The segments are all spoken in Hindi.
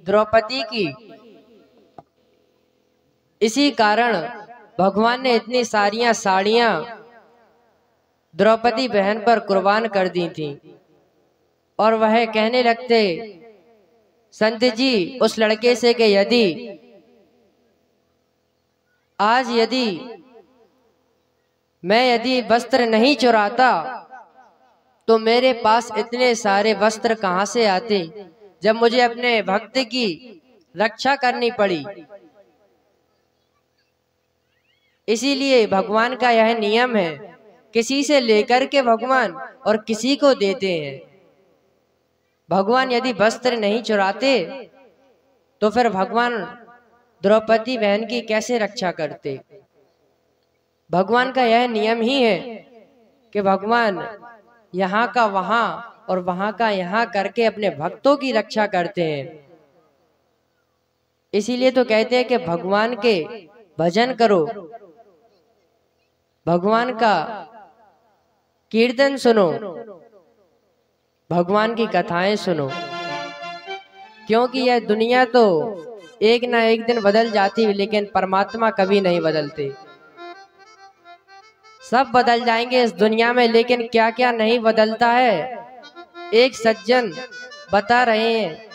द्रौपदी की। इसी कारण भगवान ने इतनी सारियां साड़ियां द्रौपदी बहन पर कुर्बान कर दी थी। और वह कहने लगते संत जी उस लड़के से कि यदि वस्त्र नहीं चुराता तो मेरे पास इतने सारे वस्त्र कहां से आते, जब मुझे अपने भक्त की रक्षा करनी पड़ी। इसीलिए भगवान का यह नियम है, किसी से लेकर के भगवान और किसी को देते हैं। भगवान यदि वस्त्र नहीं चुराते तो फिर भगवान द्रौपदी बहन की कैसे रक्षा करते। भगवान का यह नियम ही है कि भगवान यहाँ का वहां और वहां का यहाँ करके अपने भक्तों की रक्षा करते हैं। इसीलिए तो कहते हैं कि भगवान के भजन करो, भगवान का कीर्तन सुनो, भगवान की कथाएं सुनो, क्योंकि यह दुनिया तो एक ना एक दिन बदल जाती है, लेकिन परमात्मा कभी नहीं बदलते। सब बदल जाएंगे इस दुनिया में, लेकिन क्या क्या नहीं बदलता है। एक सज्जन बता रहे हैं,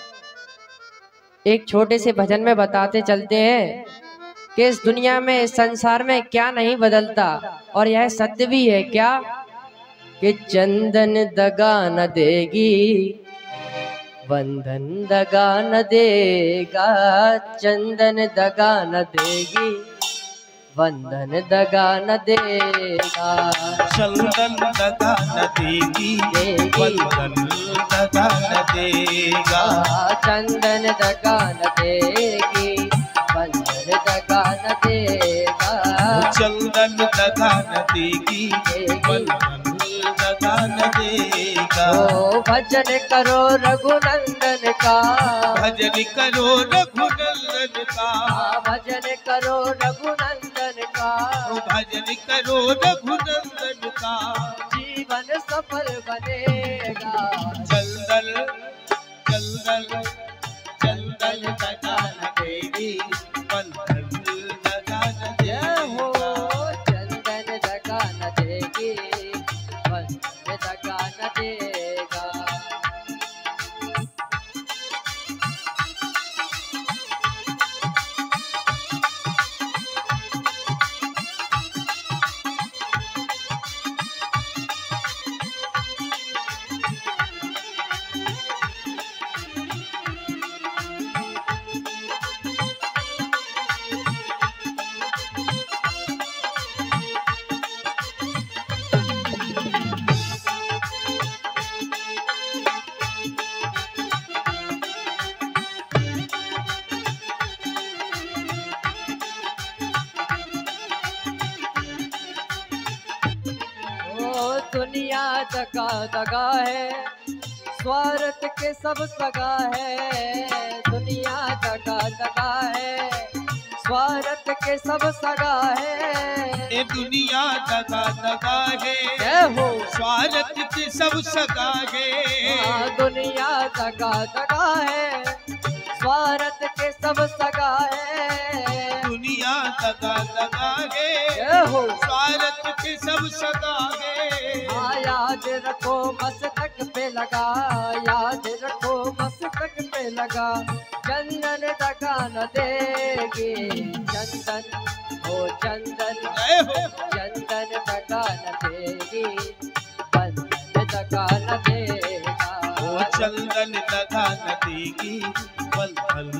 एक छोटे से भजन में बताते चलते हैं कि इस दुनिया में, इस संसार में क्या नहीं बदलता। और यह सत्य भी है क्या कि चंदन दगा न देगी, बंधन दगा न देगा, चंदन दगा न देगी, बंधन दगा न देगा, चंदन दगा न देगी, बंधन दगा न देगा, चंदन दगा न देगी, बंधन दगा न देगा, चंदन दगा न देगी, बंधन दगा न देगा। ओ भजन करो रघुनंदन का, भजन करो रघुनंदन का, भजन करो रघुनंदन का, भजन करो रघुनंदन का, जीवन सफल बनेगा। चंदन चंदन चंदन दगा न देगी, बंधन दगा न देगा, चंदन दगा न देगी, बंधन दगा न देगा। दुनिया दगा दगा है, स्वार्थ के सब सगा है। दुनिया दगा दगा है, स्वार्थ के सब सगा है। ये दुनिया दगा दगा है, जय हो, स्वार्थ के सब सगा है। दुनिया दगा दगा है, स्वार्थ के सब सगा है। दुनिया दगा दगा है, जय हो, स्वार्थ के सब सगा है। याद रखो मस्तक पे लगा, याद रखो मस्तक पे लगा, चंदन दगा न देगी, चंदन हो चंदन, चंदन दगा न देगी, बंधन दगा न देगा, चंदन दगा न देगी, बंधन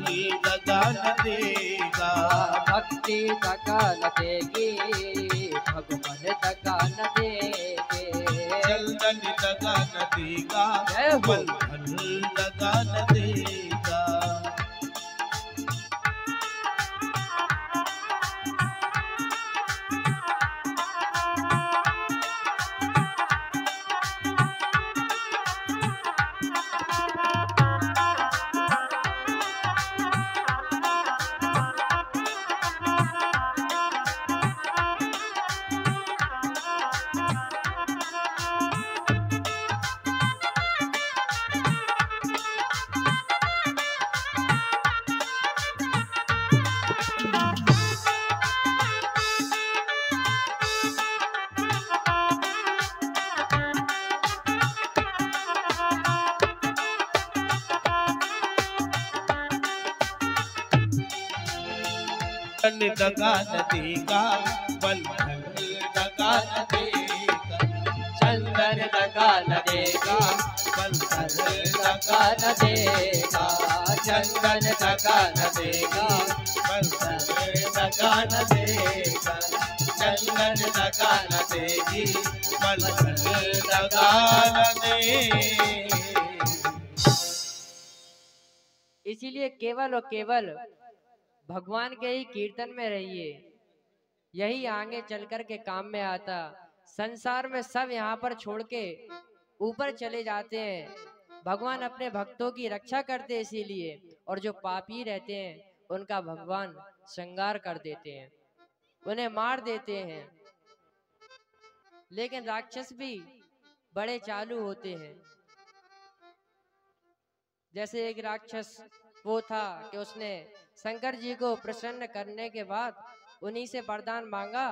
दगा न देगा, भक्ति दगा न देगी, भगवान दगा न देगे, चंदन दगा न देगा, बंधन दगा न देगा। दगा न देगा, बंधन दगा न देगा। चंदन दगा न देगा, बंधन दगा न देगा। चंदन दगा न देगा, बंधन दगा न देगा। चंदन दगा न देगी, बंधन दगा न देगा। इसीलिए केवल और केवल भगवान के ही कीर्तन में रहिए, यही आगे चलकर के काम में आता। संसार में सब यहाँ पर छोड़ के ऊपर चले जाते हैं। भगवान अपने भक्तों की रक्षा करते इसीलिए, और जो पापी रहते हैं उनका भगवान श्रृंगार कर देते हैं, उन्हें मार देते हैं। लेकिन राक्षस भी बड़े चालू होते हैं। जैसे एक राक्षस वो था कि उसने शंकर जी को प्रसन्न करने के बाद उन्हीं से वरदान मांगा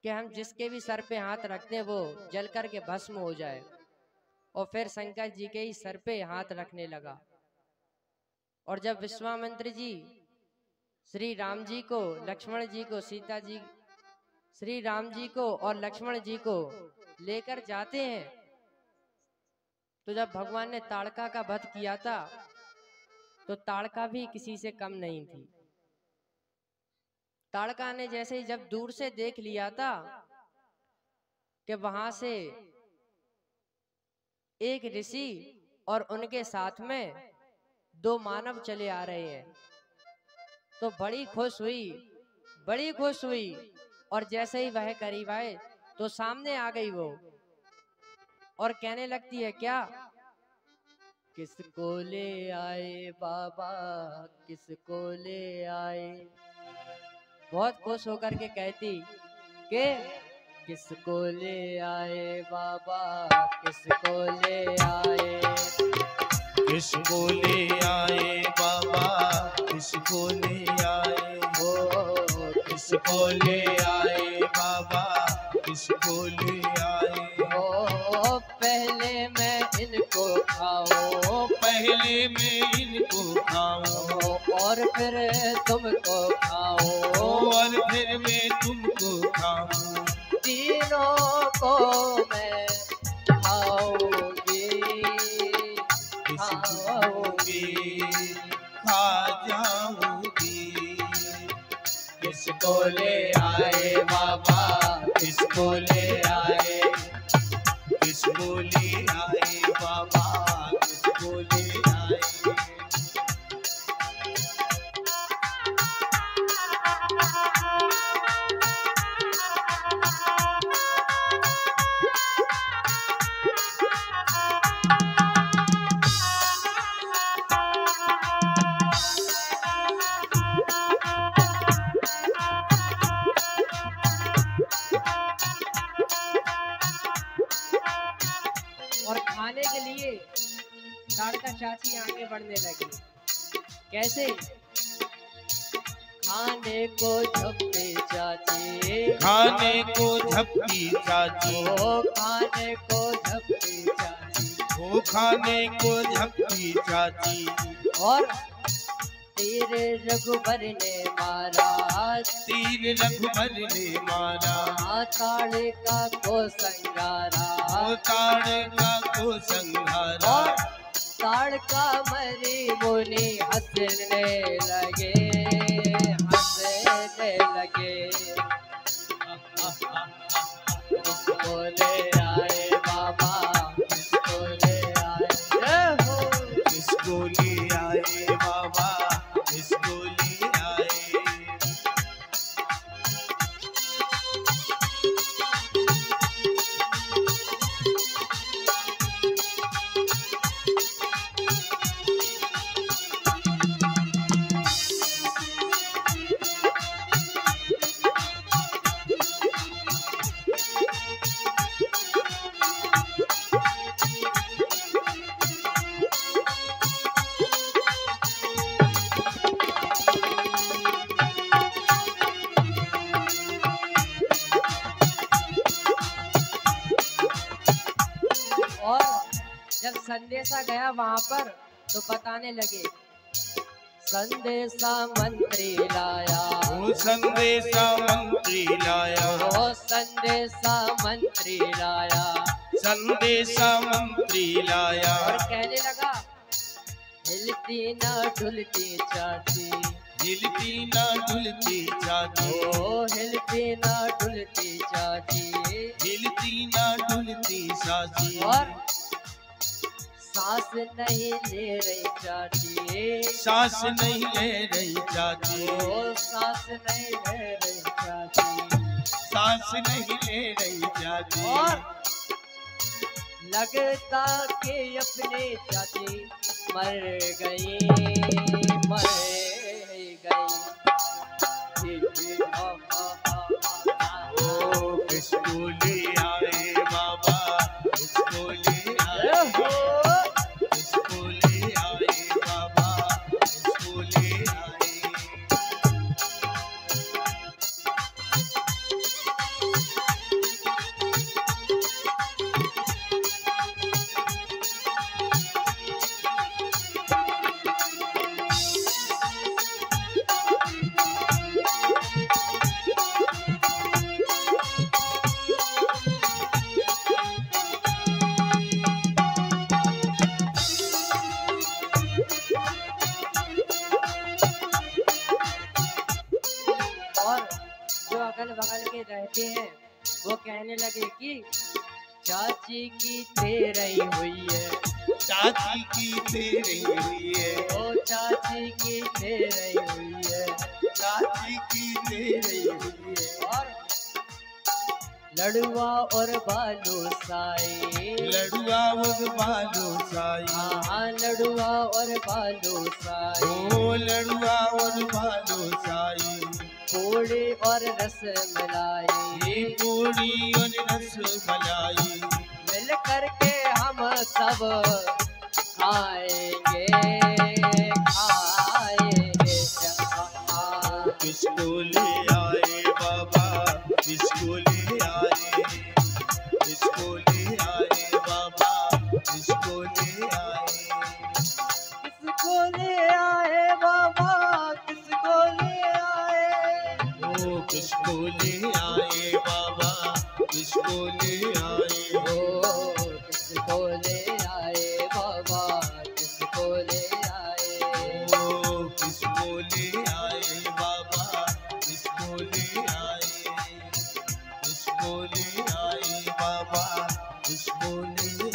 कि हम जिसके भी सर पे हाथ रखते हैं वो जल कर के भस्म हो जाए, और फिर शंकर जी के ही सर पे हाथ रखने लगा। और जब विश्वामित्र जी श्री राम जी को, लक्ष्मण जी को, सीता जी, श्री राम जी को और लक्ष्मण जी को लेकर जाते हैं, तो जब भगवान ने ताड़का का वध किया था तो ताड़का भी किसी से कम नहीं थी। ताड़का ने जैसे ही जब दूर से देख लिया था कि वहां से एक ऋषि और उनके साथ में 2 मानव चले आ रहे हैं, तो बड़ी खुश हुई। और जैसे ही वह करीब आए तो सामने आ गई वो, और कहने लगती है क्या, किसको ले आए बाबा, किसको ले आए। बहुत खुश होकर के कहती कि किसको ले आए बाबा, किसको ले आए। किसको ले आए बाबा, किसको ले आए। ओ किसको ले आए बाबा, किसको ले आए। ओ पहले मैं इनको खाऊं, पहले मैं इनको खाऊं, और फिर तुमको खाऊं, और फिर मैं तुमको खाऊं। तीनों को मैं खाऊंगी, खा जाऊंगी। किसको ले आए बाबा, किसको ले आए। किसको ले आए बाबा, किसको ले आए। और खाने के लिए ताड़का चाची आगे बढ़ने लगी। कैसे? खाने को झप्पी चाची, खाने को झप्पी चाची, ओ खाने को झप्पी चाची, वो खाने को झप्पी चाची। और तीर रघुबर ने मारा, तीर रघुबर ने मारा। ताड़का को संगारा, वो ताड़का को संहारा। और ताड़का मरी मुनि हंसने लगे, हंसने लगे। किसको ले आए बाबा, किसको ले आए हो। किसको ले आए बाबा, किसको ले आए। और जब संदेशा गया वहां पर तो बताने लगे संदेशा मंत्री लाया, वो संदेशा मंत्री लाया, वो संदेशा मंत्री लाया, संदेशा मंत्री लाया। और कहने लगा हिलती ना डुलती चाची, हिलती ना डुलती चाची, ओ हिलती ना डुलती चाची, हिलती ना डुलती चाची। और सांस नहीं ले रही चाची, सांस नहीं ले रही चाची, ओ सांस नहीं ले रही चाची, सांस नहीं ले रही चाची। और लगता कि अपने चाची मर गई, मर गई। ओ किसको ले आए बाबा, किसको ले आए, किसको ले आए बाबा, किसको ले आए। अगल बगल के रहते हैं वो कहने लगे कि चाची की तेरही हुई है, चाची की तेरी हुई है, ओ चाची की तेरही हुई है, चाची की तेरी हुई है। और लड़ुआ और बालू साई, लड़ुआ और बालू साई, हाँ लड़ुआ और बालू साई, ओ लड़ुआ और बालू साई। पूड़ी और रस मलाई, पूड़ी और रस मलाई, मिल करके हम सब खाएंगे, खाएंगे। किसको ले आए बाबा, किसको ले आए, किसको ले आए बाबा, किसको ले आए, किसको ले आए बाबा, किसको ले आए, ओ किसको ले आए बाबा, किसको ले आए, ओ किसको ले आए बाबा, किसको ले आए, ओ किसको ले आए बाबा, किसको ले आए, किसको ले आए बाबा, किसको ले